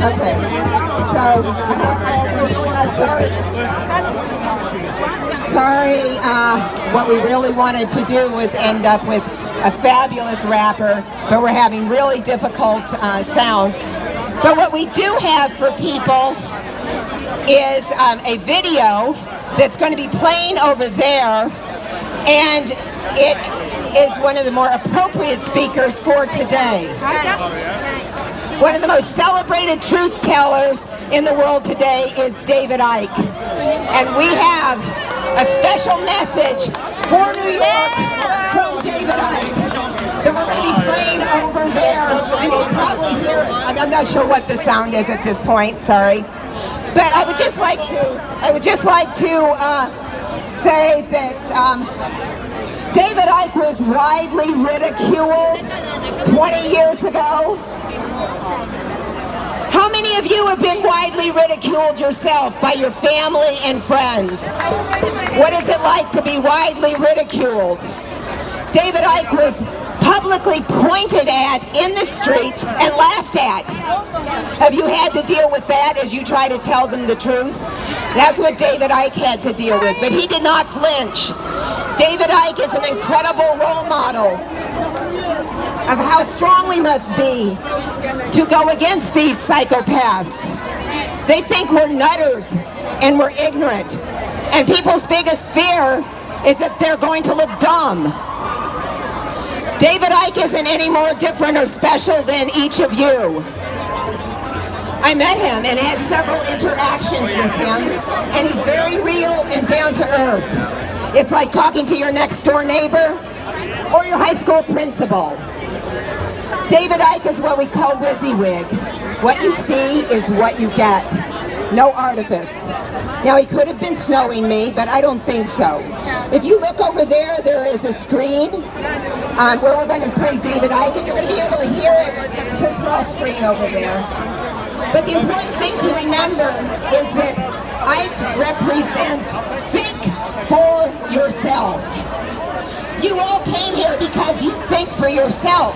Okay. So, sorry. What we really wanted to do was end up with a fabulous rapper, but we're having really difficult sound. But what we do have for people is a video that's going to be playing over there, and it is one of the more appropriate speakers for today. One of the most celebrated truth tellers in the world today is David Icke. And we have a special message for New York from David Icke that we're going to be playing over there. And you'll probably hear it. I'm not sure what the sound is at this point, sorry. But I would just like to say that David Icke was widely ridiculed 20 years ago. How many of you have been widely ridiculed yourself by your family and friends? What is it like to be widely ridiculed? David Icke was publicly pointed at in the streets and laughed at. Have you had to deal with that as you try to tell them the truth? That's what David Icke had to deal with, but he did not flinch. David Icke is an incredible role model of how strong we must be to go against these psychopaths. They think we're nutters and we're ignorant, and people's biggest fear is that they're going to look dumb. David Icke isn't any more different or special than each of you. I met him and had several interactions with him, and he's very real and down to earth. It's like talking to your next door neighbor or your high school principal. David Icke is what we call WYSIWYG. What you see is what you get. No artifice. Now, he could have been snowing me, but I don't think so. If you look over there, there is a screen where we're going to play David Icke, and you're going to be able to hear it. It's a small screen over there. But the important thing to remember is that Icke represents think for yourself. You all came here because you think for yourself.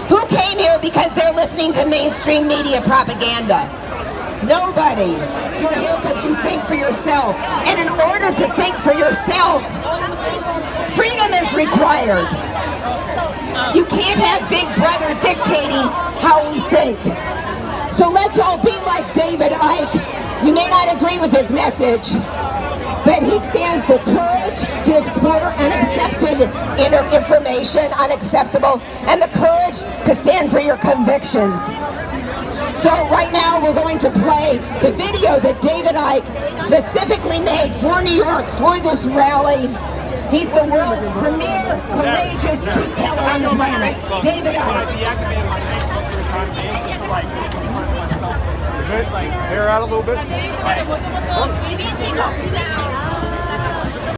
Who came here because they're listening to mainstream media propaganda? Nobody. You're here because you think for yourself. And in order to think for yourself, freedom is required. You can't have Big Brother dictating how we think. So let's all be like David Icke. You may not agree with his message, but he stands for courage to explore unaccepted information, unacceptable, and the courage to stand for your convictions. So right now we're going to play the video that David Icke specifically made for New York, for this rally. He's the world's premier courageous truth teller on the planet, David Icke. Air out a little bit.